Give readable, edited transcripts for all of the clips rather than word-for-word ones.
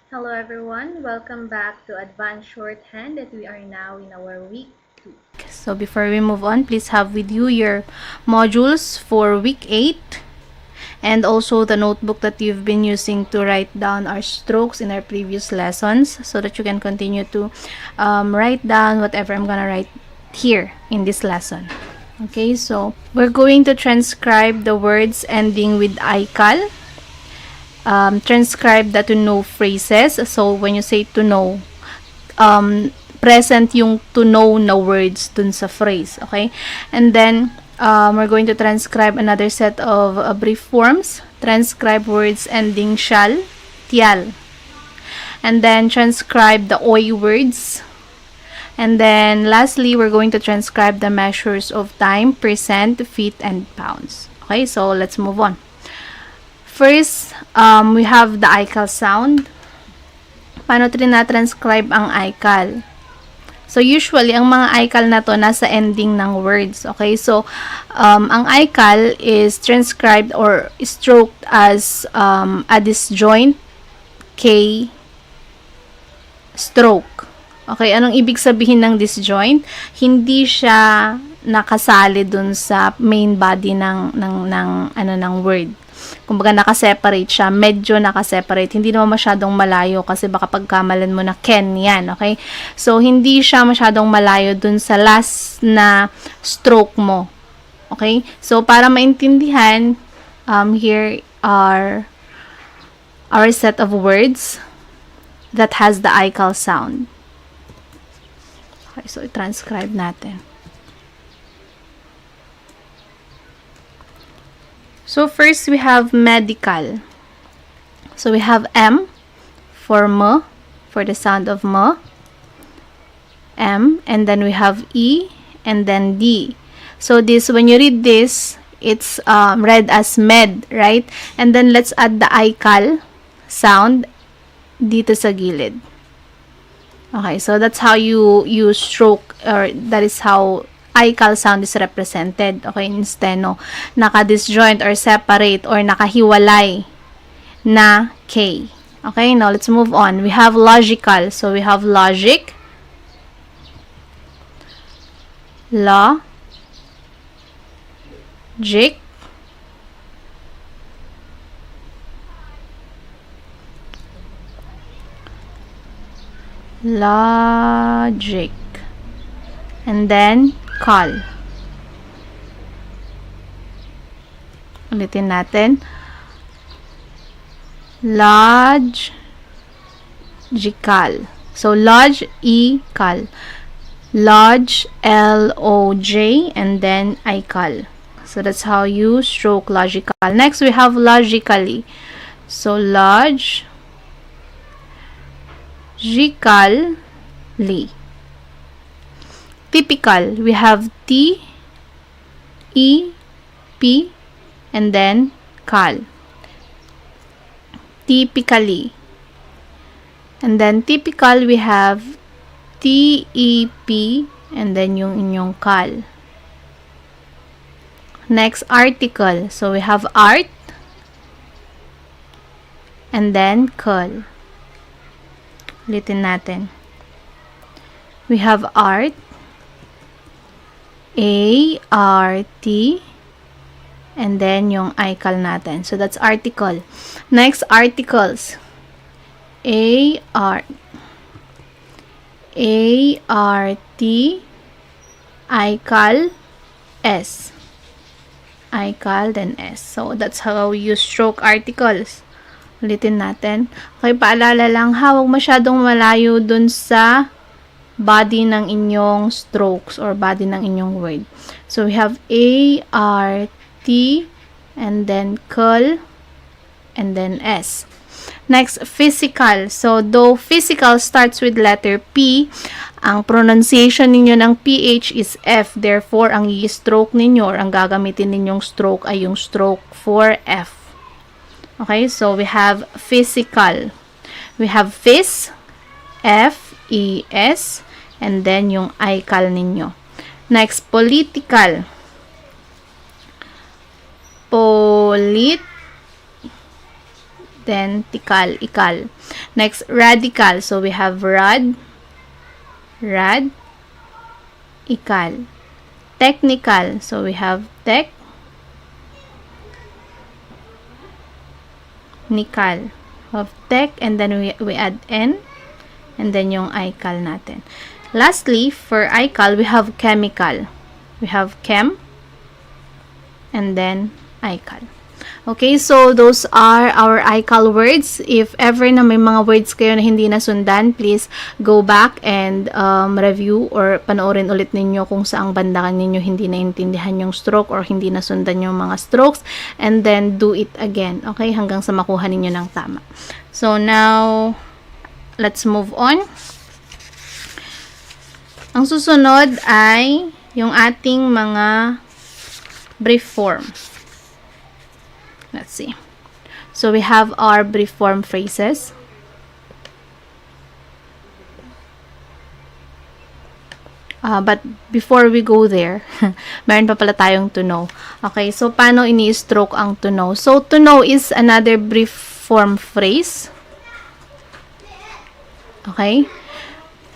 Hello everyone, welcome back to Advanced Shorthand and we are now in our week 2. So before we move on, please have with you your modules for week 8 and also the notebook that you've been using to write down our strokes in our previous lessons so that you can continue to write down whatever I'm gonna write here in this lesson. Okay, so we're going to transcribe the words ending with ical. Transcribe the to know phrases. So when you say to know, present yung to know na words dun sa phrase. Okay? And then, we're going to transcribe another set of brief forms. Transcribe words ending shall, tial. And then, transcribe the oi words. And then, lastly, we're going to transcribe the measures of time, percent, feet, and pounds. Okay? So, let's move on. First, we have the ical sound. Paano transcribe ang ical? So, usually, ang mga ical na to nasa ending ng words. Okay? So, ang ical is transcribed or stroked as a disjoint K stroke. Okay? Anong ibig sabihin ng disjoint? Hindi siya nakasali dun sa main body ng word. Kumbaga nakaseparate siya, medyo nakaseparate, hindi naman masyadong malayo kasi baka pagkamalan mo na Ken yan, okay? So, hindi siya masyadong malayo dun sa last na stroke mo, okay? So, para maintindihan, here are our set of words that has the ical sound. Okay, so i-transcribe natin. So, first, we have medical. So, we have M for M, for the sound of M. M, and then we have E, and then D. So, this, when you read this, it's read as med, right? And then, let's add the ical sound dito sa gilid. Okay, so that's how you stroke, or that is how ical sound is represented, okay, in steno. Naka-disjoint or separate or nakahiwalay na K. Okay, now let's move on. We have logical. So, we have logic, law, jig, logic, and then call. Ulitin natin. Logical. So, log-ical. Lodge, L-O-J, and then ical. So, that's how you stroke logical. Next, we have logically. So, logically. Typical, we have T, E, P, and then cal. Typically. And then typical, we have T, E, P, and then yung inyong cal. Next, article. So, we have art, and then cal. Ulitin natin. We have art, A-R-T, and then yung ical natin. So, that's article. Next, articles. A-R-T, ical, S. Ical, then S. So, that's how you stroke articles. Ulitin natin. Okay, paalala lang ha, huwag masyadong malayo dun sa body ng inyong strokes or body ng inyong word. So, we have A-R-T, and then cul, and then S. Next, physical. So, though physical starts with letter P, ang pronunciation ninyo ng PH is F. Therefore, ang i-stroke ninyo or ang gagamitin ninyong stroke ay yung stroke for F. Okay, so we have physical. We have phys, F-E-S, and then yung ical ninyo. Next, political. then tikal, ikal. Next, radical. So we have rad, ikal. Technical. So we have nikal. Of tech, and then we add n, and then yung ical natin. Lastly, for ical, we have chemical. We have chem, and then ical. Okay, so those are our ical words. If ever na may mga words kayo na hindi nasundan, please go back and review or panoorin ulit ninyo kung saang banda ninyo hindi naintindihan yung stroke or hindi nasundan yung mga strokes, and then do it again, okay, hanggang sa makuha ninyo ng tama. So now, let's move on. Ang susunod ay yung ating mga brief form. Let's see. So we have our brief form phrases. But before we go there, meron pa pala tayong to know. Okay, so paano ini-stroke ang to know? So to know is another brief form phrase. Okay?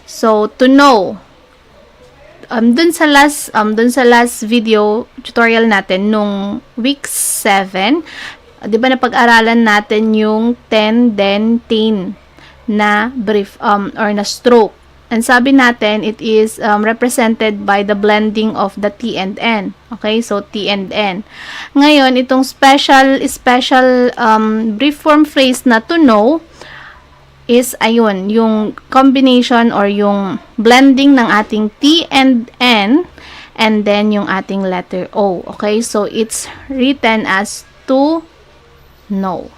So to know, dun sa last video tutorial natin nung week 7, 'di ba napag-aralan natin yung 10 then 10 na brief or na stroke. And sabi natin it is represented by the blending of the T and N. Okay? So T and N. Ngayon itong special brief form phrase na to know is ayun, yung combination or yung blending ng ating T and N and then yung ating letter O. Okay? So, it's written as to know.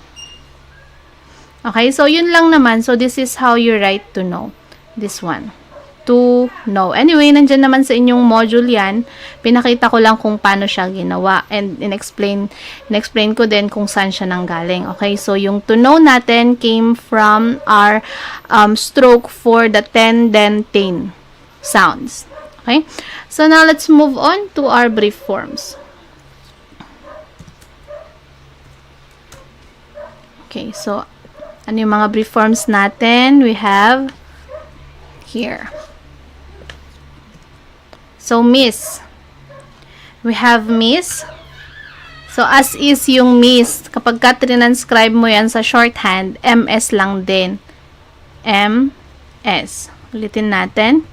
Okay? So, yun lang naman. So, this is how you write to know. This one. To know. Anyway, nandyan naman sa inyong module yan. Pinakita ko lang kung paano siya ginawa. And in-explain ko din kung saan siya nanggaling. Okay, so yung to know natin came from our stroke for the 10 then 10 sounds. Okay, so now let's move on to our brief forms. Okay, so ano yung mga brief forms natin? We have here. So, miss. We have miss. So, as is yung miss. Kapag ka transcribe mo yan sa shorthand, MS lang din. MS. Ulitin natin.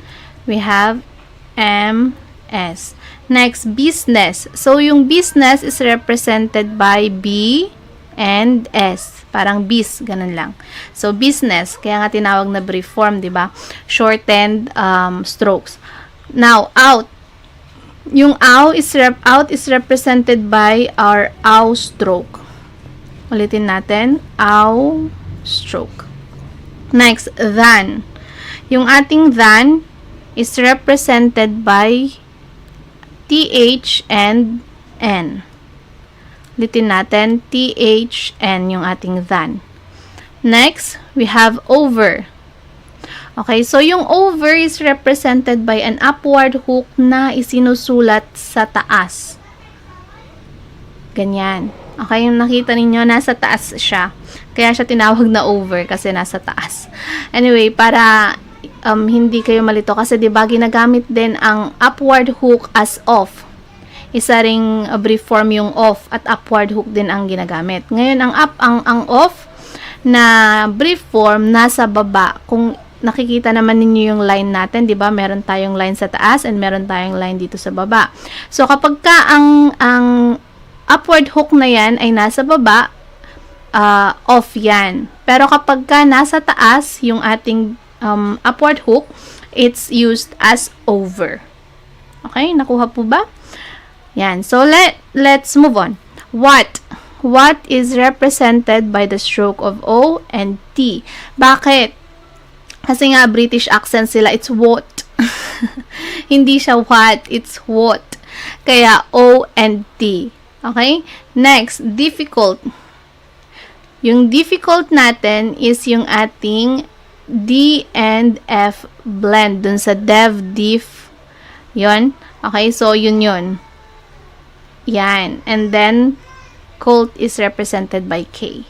We have MS. Next, business. So, yung business is represented by B and S. Parang bis, ganun lang. So, business. Kaya nga tinawag na brief form, di ba? Shortened strokes. Now, out. Yung out is represented by our ow stroke. Ulitin natin. Ow stroke. Next, than. Yung ating than is represented by TH and N. Ulitin natin. TH and yung ating than. Next, we have over. Okay, so yung over is represented by an upward hook na isinusulat sa taas. Ganyan. Okay, yung nakita ninyo, nasa taas siya. Kaya siya tinawag na over kasi nasa taas. Anyway, para hindi kayo malito kasi 'di ba ginagamit din ang upward hook as off. Isa ring brief form yung off at upward hook din ang ginagamit. Ngayon, ang off na brief form nasa baba. Kung nakikita naman ninyo yung line natin, 'di ba? Meron tayong line sa taas and meron tayong line dito sa baba. So kapag ka ang upward hook na 'yan ay nasa baba, off 'yan. Pero kapag ka nasa taas yung ating upward hook, it's used as over. Okay, nakuha po ba? Yan. So let's move on. What is represented by the stroke of O and T. Bakit? Kasi nga, British accent sila, it's what. Hindi siya what, it's what. Kaya, O and T. Okay? Next, difficult. Yung difficult natin is yung ating D and F blend. Dun sa dev, diff. Yun. Okay? So, yun. Yan. And then, cult is represented by K.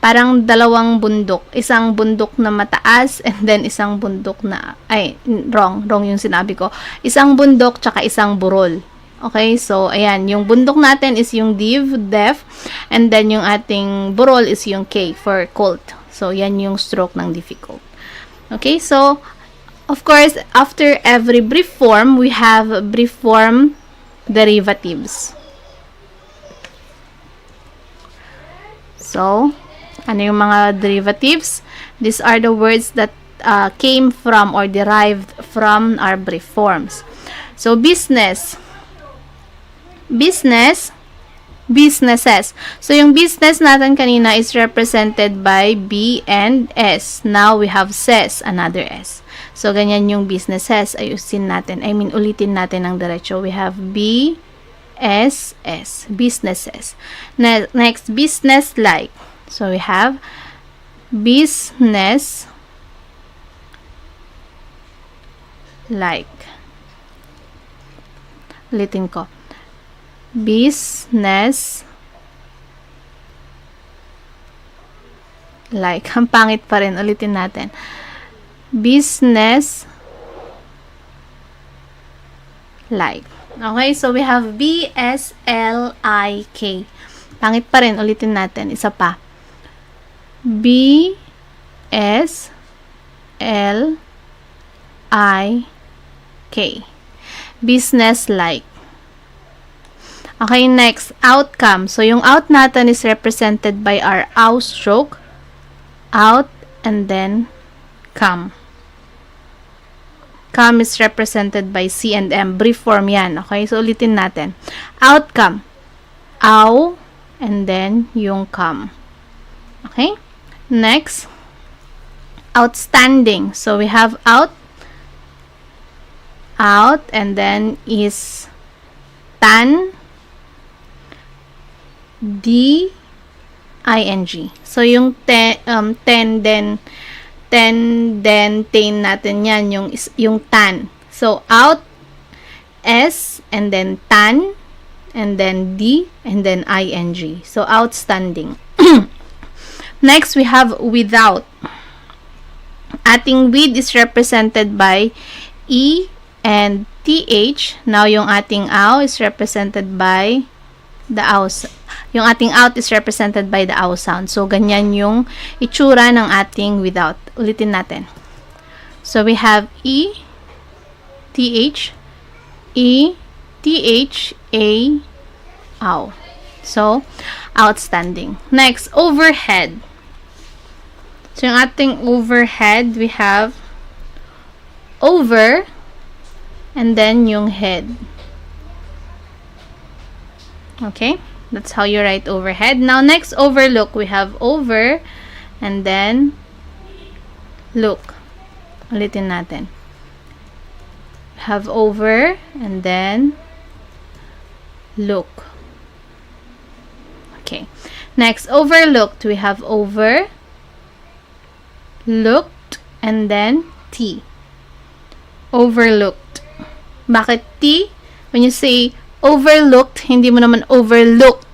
parang dalawang bundok. Isang bundok na mataas and then isang bundok na, wrong yung sinabi ko. Isang bundok tsaka isang burol. Okay, so ayan, yung bundok natin is yung def, and then yung ating burol is yung K for colt. So yan yung stroke ng difficult. Okay, so of course, after every brief form, we have brief form derivatives. So, ano yung mga derivatives? These are the words that came from or derived from our brief forms. So, business. Business, businesses. So, yung business natin kanina is represented by B and S. Now, we have ses, another S. So, ganyan yung businesses. Ayusin natin. Ulitin natin ng diretso. We have B, S, S. Businesses. Next, business-like. So, we have business-like. Ulitin ko. Business-like. Ang pangit pa rin. Ulitin natin. Business-like. Okay, so we have B-S-L-I-K. Pangit pa rin. Ulitin natin. Isa pa. B-S-L-I-K. Business-like. Okay, next. Outcome. So, yung out natin is represented by our ow stroke. Out, and then come. Come is represented by C and M. Brief form yan. Okay? So, ulitin natin. Outcome. Ow, and then yung come. Okay? Next. Outstanding. So, we have out, and then is tan, D-I-N-G. So, yung ten, then natin yan, yung tan. So, out, S, and then tan, and then D, and then I-N-G. So, outstanding. Next, we have without. Ating with is represented by E and TH. Now, yung ating ow is represented by the ow. Yung ating out is represented by the ow sound. So, ganyan yung itsura ng ating without. Ulitin natin. So, we have E, TH, E, TH, A, ow. So, outstanding. Next, overhead. So, yung ating overhead, we have over, and then yung head. Okay? That's how you write overhead. Now, next, overlook. We have over, and then look. Ulitin natin. We have over, and then look. Okay. Next, overlooked. We have over, looked, and then T. Overlooked. Bakit T? When you say overlooked, hindi mo naman overlooked.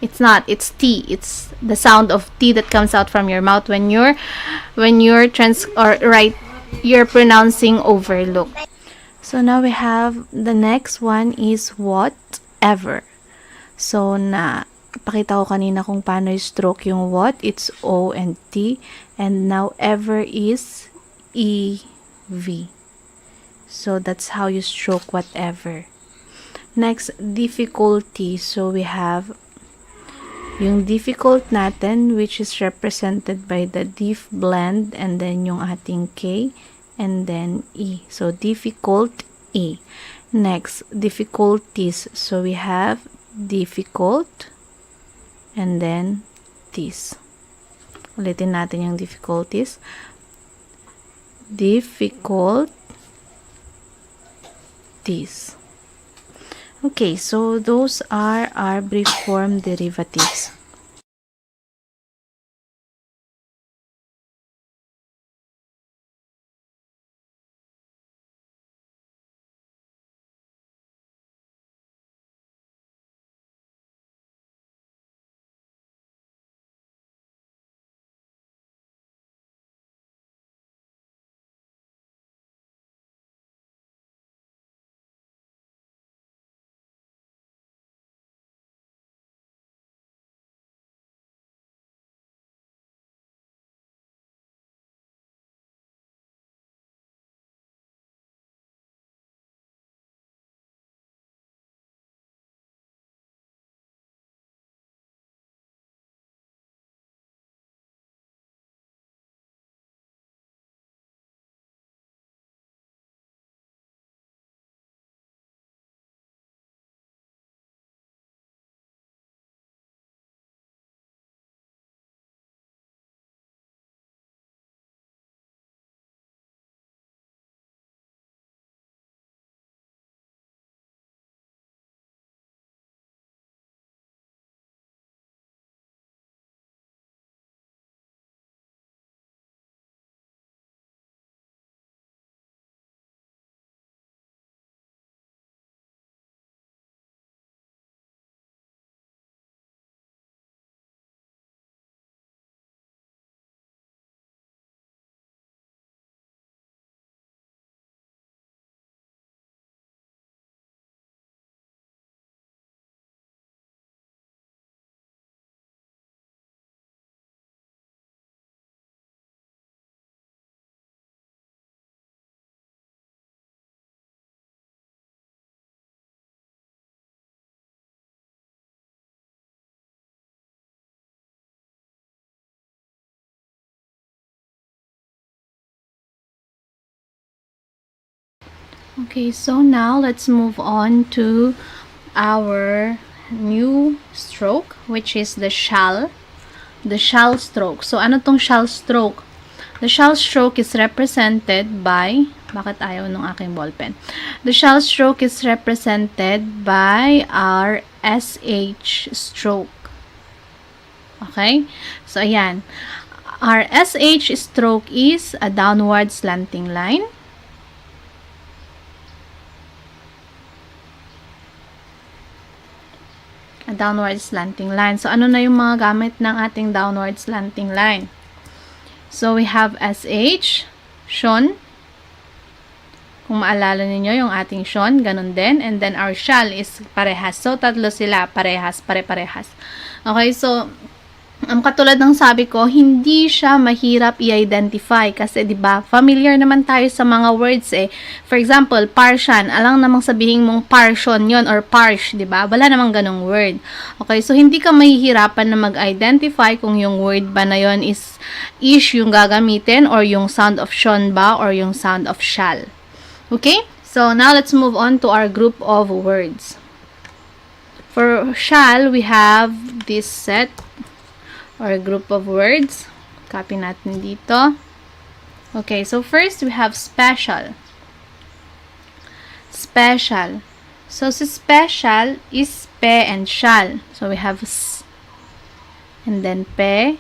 It's not. It's T. It's the sound of T that comes out from your mouth when you're you're pronouncing overlook. So now we have the next one is whatever. So na pakita ko kanina kung paano i-stroke yung what. It's O and T, and now ever is E V. So that's how you stroke whatever. Next, difficulty. So, we have yung difficult natin, which is represented by the diff blend, and then yung ating K, and then E. So, difficult, E. Next, difficulties. So, we have difficult, and then this. Ulitin natin yung difficulties. Difficult, this. Okay, so those are our brief form derivatives. Okay, so now let's move on to our new stroke, which is the shall stroke. So, ano tong shall stroke? The shall stroke is represented by, bakit ayaw nung aking ballpen? The shall stroke is represented by our SH stroke. Okay? So, ayan. Our SH stroke is a downward slanting line. A downward slanting line. So, ano na yung mga gamit ng ating downward slanting line? So, we have SH, Shon. Kung maalala ninyo yung ating Shon, ganun din. And then, our shall is parehas. So, tatlo sila, parehas, pare-parehas. Okay, so, katulad ng sabi ko, hindi siya mahirap i-identify kasi 'di ba? Familiar naman tayo sa mga words eh. For example, partian, alang namang sabihin mong partian 'yon or parsh, 'di ba? Wala namang ganong word. Okay, so hindi ka mahihirapan na mag-identify kung yung word ba na 'yon is ish yung gagamitin or yung sound of shon ba or yung sound of shall. Okay? So now let's move on to our group of words. For shall, we have this set or a group of words. Copy natin dito. Okay, so first we have special. Special. So, si special is pe and shall. So, we have s, and then pe,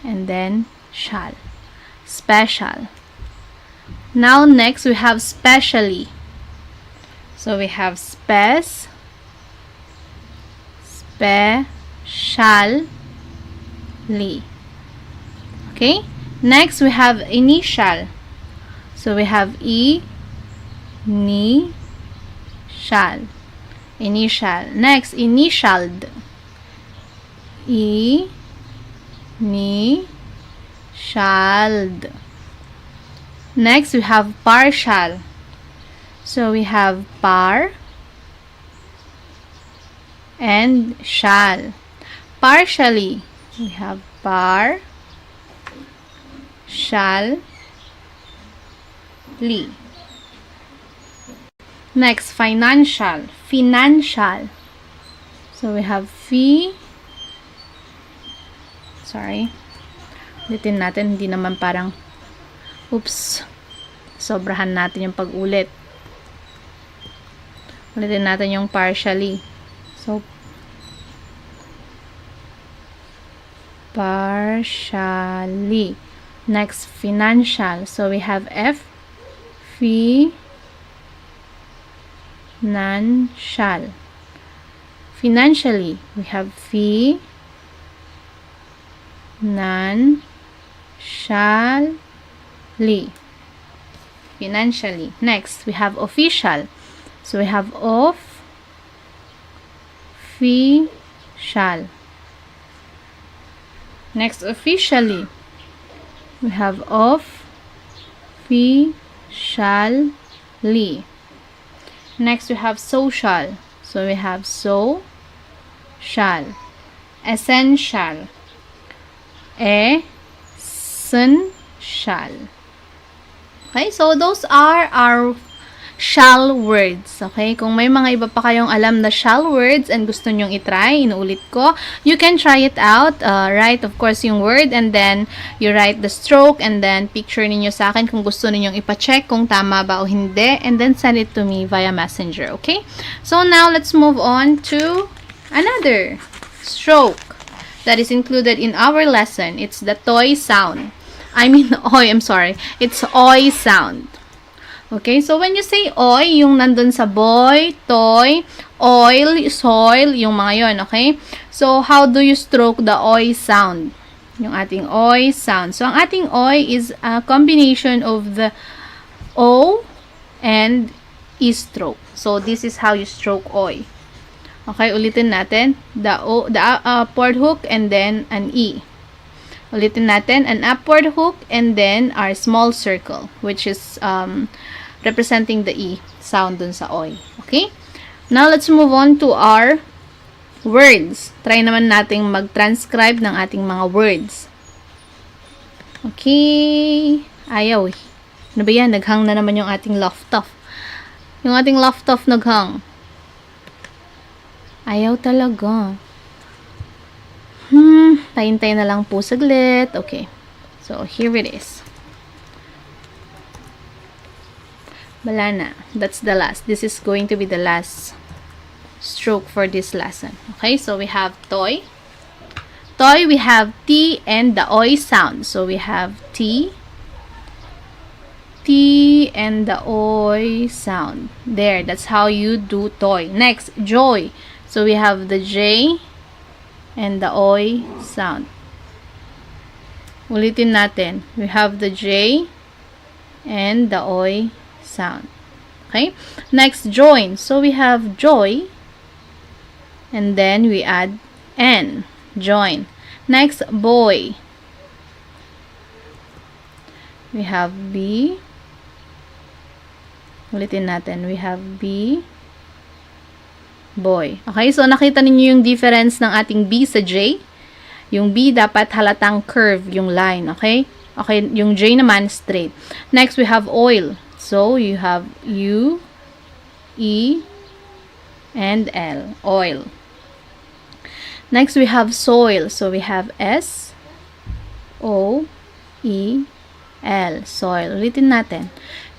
and then shall. Special. Now, next we have specially. So, we have spes, spe, shall, li. Okay? Next, we have initial. So, we have e, ni, shall. Initial. Next, initialed. E, ni, shalled. Next, we have partial. So, we have par and shall. Partially. We have par, shall, li. Next, financial. Financial. So, we have fi. Sorry. Ulitin natin. Hindi naman parang, oops. Sobrahan natin yung pag-ulit. Ulitin natin yung partially. So, partially. Next, financial. So, we have F, fi, nan, shall. Financially, we have fi, nan, shall, li. Financially. Next, we have official. So, we have of, fi, shall. Next, officially, we have of, fi, shall, li. Next, we have social. So, we have so, shall. Essential. Shall. Okay, so those are our shall words. Okay, kung may mga iba pa kayong alam na shall words and gusto nyong itry, inuulit ko, you can try it out. Write, of course, yung word and then you write the stroke and then picture ninyo sa akin kung gusto ninyong ipa-check kung tama ba o hindi and then send it to me via messenger. Okay, so now let's move on to another stroke that is included in our lesson. It's the toy sound. I mean, oi, I'm sorry. It's oi sound. Okay, so when you say oi, yung nandun sa boy, toy, oil, soil, yung mga yon, okay? So, how do you stroke the oi sound? Yung ating oi sound. So, ang ating oi is a combination of the o and e stroke. So, this is how you stroke oi. Okay, ulitin natin. The upward hook and then an e. Ulitin natin, an upward hook and then our small circle, which is representing the E sound dun sa oi. Okay? Now, let's move on to our words. Try naman nating mag-transcribe ng ating mga words. Okay. Ayaw eh. Ano ba yan? Naghang na naman yung ating laptop. Yung ating laptop naghang. Ayaw talaga. Pahintay na lang po saglit. Okay. So, here it is. Wala na. That's the last. This is going to be the last stroke for this lesson. Okay, so we have toy. Toy, we have T and the OI sound. So, we have T and the OI sound. There, that's how you do toy. Next, joy. So, we have the J and the OI sound. Ulitin natin. We have the J and the OI sound. Okay? Next, join. So, we have joy and then we add N. Join. Next, boy. We have B. Ulitin natin. We have B. Boy. Okay? So, nakita ninyo yung difference ng ating B sa J. Yung B dapat halatang curve yung line. Okay? Okay, yung J naman straight. Next, we have oil. So, you have U, E, and L. Oil. Next, we have soil. So, we have S, O, E, L. Soil. Ulitin natin.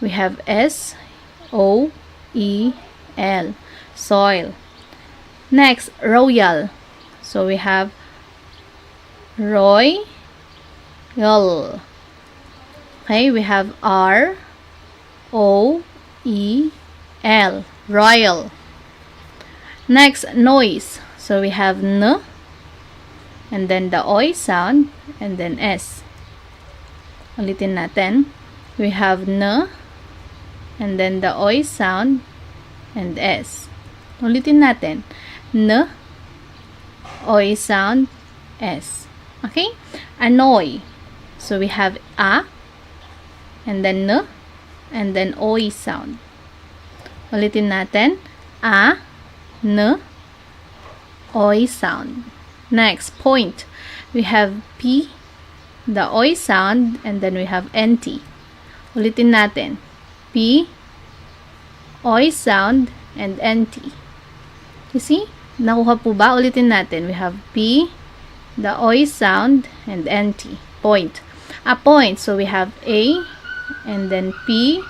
We have S, O, E, L. Soil. Next, royal. So, we have Roy, Yol. Okay, we have R, O, E, L. Royal. Next, noise. So, we have N, and then the OI sound, and then S. Ulitin natin. We have N, and then the OI sound, and S. Ulitin natin. N, OI sound, S. Okay? Annoy. So, we have A, and then N, and then OI sound. Ulitin natin. A, N, OI sound. Next, point. We have P, the OI sound, and then we have NT. Ulitin natin. P, OI sound, and NT. You see? Nakuha po ba? Ulitin natin. We have P, the OI sound, and NT. Point. A point. So, we have A, and then P,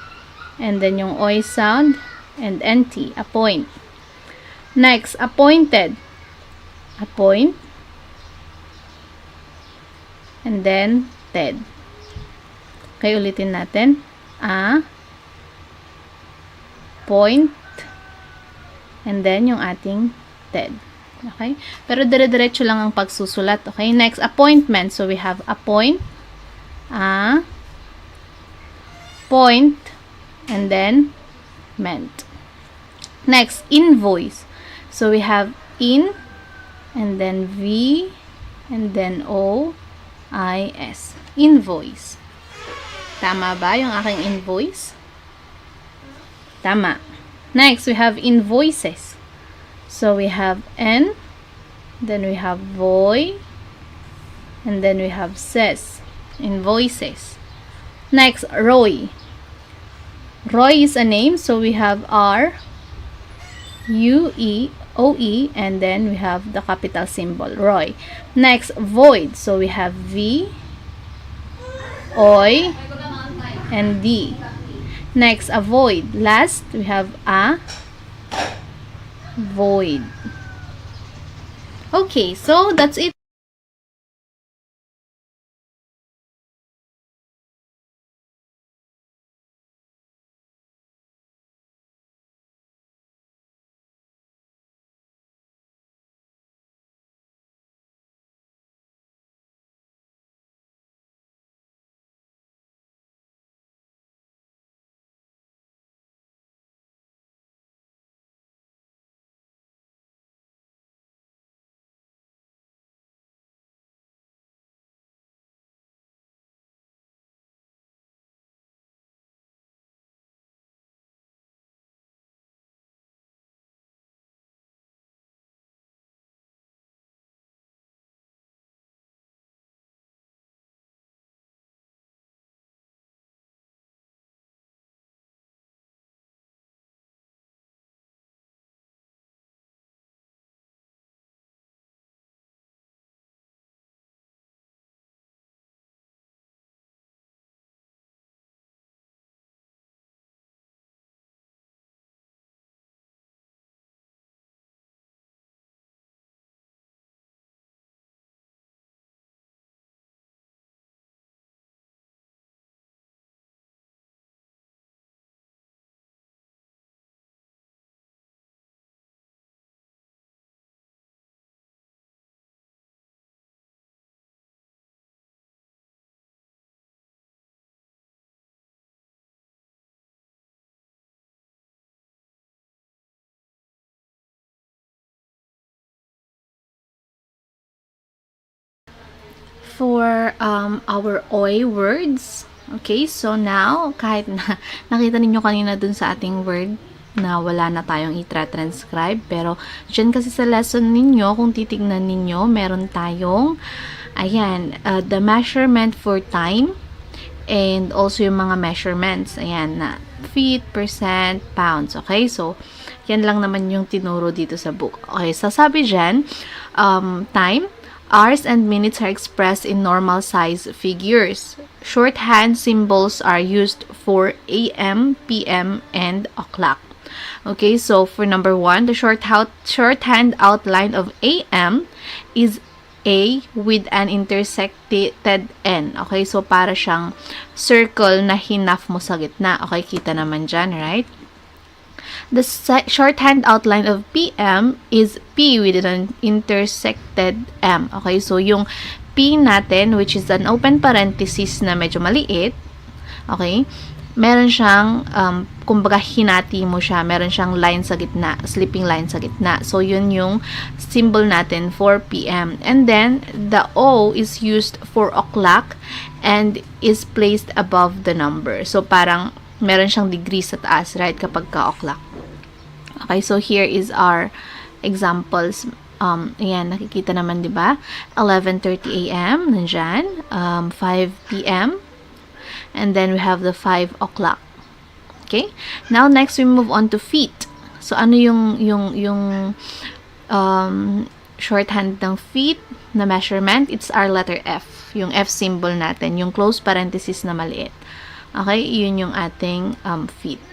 and then yung OI sound, and NT. A point. Next, appointed. A point, and then ted. Okay, ulitin natin. A, point, and then yung ating ted. Okay? Pero dire-diretso lang ang pagsusulat. Okay? Next, appointment. So, we have appoint, a, point, and then ment. Next, invoice. So, we have in, and then V, and then O, I, S. Invoice. Tama ba yung aking invoice? Tama. Next, we have invoices. So, we have N, then we have voy, and then we have ses. Invoices. Next, Roy. Roy is a name, so we have R, U, E, O, E, and then we have the capital symbol, Roy. Next, void. So, we have V, Oy, and D. Next, avoid. Last, we have a, void. Okay, so that's it. for our OY words. Okay, so now, kahit na nakita ninyo kanina dun sa ating word na wala na tayong i-transcribe, pero dyan kasi sa lesson ninyo, kung titignan ninyo, meron tayong, ayan, the measurement for time, and also yung mga measurements, ayan, na feet, percent, pounds, okay? So, yan lang naman yung tinuro dito sa book. Okay, sasabi dyan, time, hours and minutes are expressed in normal size figures. Shorthand symbols are used for AM, PM, and o'clock. Okay, so for number 1, the shorthand outline of AM is A with an intersected N. Okay, so para siyang circle na hinaf mo sa gitna. Okay, kita naman dyan, right? The shorthand outline of PM is P with an intersected M. Okay, so yung P natin, which is an open parenthesis na medyo maliit, okay, meron siyang, kumbaga hinati mo siya, meron siyang line sa gitna, slipping line sa gitna. So, yun yung symbol natin for PM. And then, the O is used for o'clock and is placed above the number. So, parang meron siyang degree sa taas, right, kapag ka-o'clock. Okay, so here is our examples. Ayan, nakikita naman, di ba? 11:30 a.m., nandyan. 5 p.m., and then we have the 5 o'clock. Okay? Now, next, we move on to feet. So, ano yung shorthand ng feet na measurement? It's our letter F. Yung F symbol natin. Yung close parenthesis na maliit. Okay? Yun yung ating feet.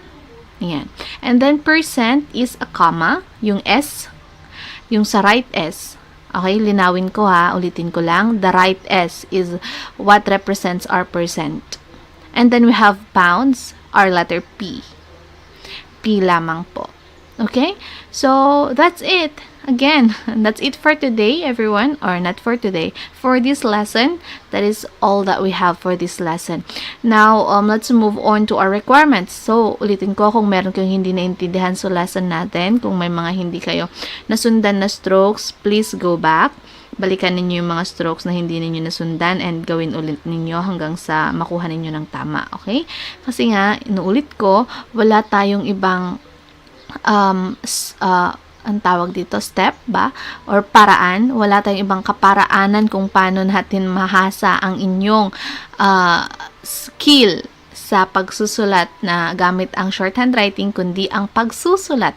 Ayan. And then, percent is a comma. Yung S, yung sa right S. Okay, linawin ko ha. Ulitin ko lang. The right S is what represents our percent. And then, we have pounds, our letter P. P lamang po. Okay? So, that's it. Again, that's it for today, everyone. Or not for today. For this lesson, that is all that we have for this lesson. Now, let's move on to our requirements. So, ulitin ko kung meron kayong hindi naintindihan sa lesson natin, kung may mga hindi kayo nasundan na strokes, please go back. Balikan ninyo yung mga strokes na hindi ninyo nasundan and gawin ulit ninyo hanggang sa makuha ninyo ng tama. Okay? Kasi nga, inuulit ko, wala tayong ibang ang tawag dito, step ba? Or paraan. Wala tayong ibang kaparaanan kung paano natin mahasa ang inyong skill sa pagsusulat na gamit ang shorthand writing, kundi ang pagsusulat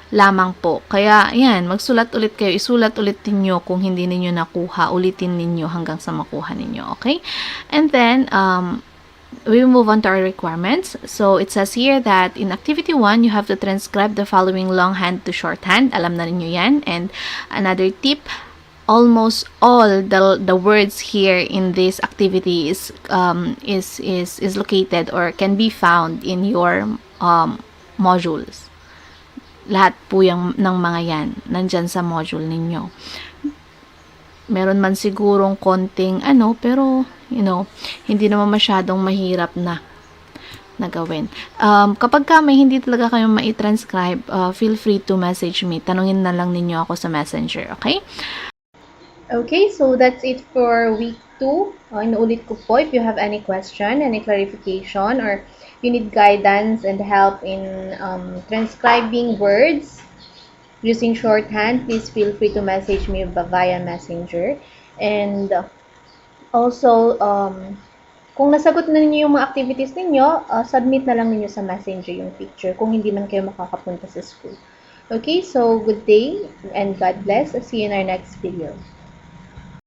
lamang po. Kaya, yan, magsulat ulit kayo. Isulat ulit ninyo kung hindi ninyo nakuha. Ulitin ninyo hanggang sa makuha ninyo. Okay? And then, we move on to our requirements. So, it says here that in activity 1, you have to transcribe the following longhand to shorthand. Alam na ninyo yan. And another tip, almost all the words here in this activity is located or can be found in your modules. Lahat po yung, ng mga yan, nandyan sa module ninyo. Meron man sigurong konting pero hindi naman masyadong mahirap na gawin. Kapag may hindi talaga kayong ma-transcribe, feel free to message me. Tanungin na lang ninyo ako sa messenger, okay? Okay, so that's it for week 2. Inuulit ko po, if you have any question, any clarification, or you need guidance and help in transcribing words using shorthand, please feel free to message me via messenger. And also, kung nasagot na ninyo yung mga activities ninyo, submit na lang ninyo sa messenger yung picture kung hindi man kayo makakapunta sa school. Okay, so good day and God bless. See you in our next video.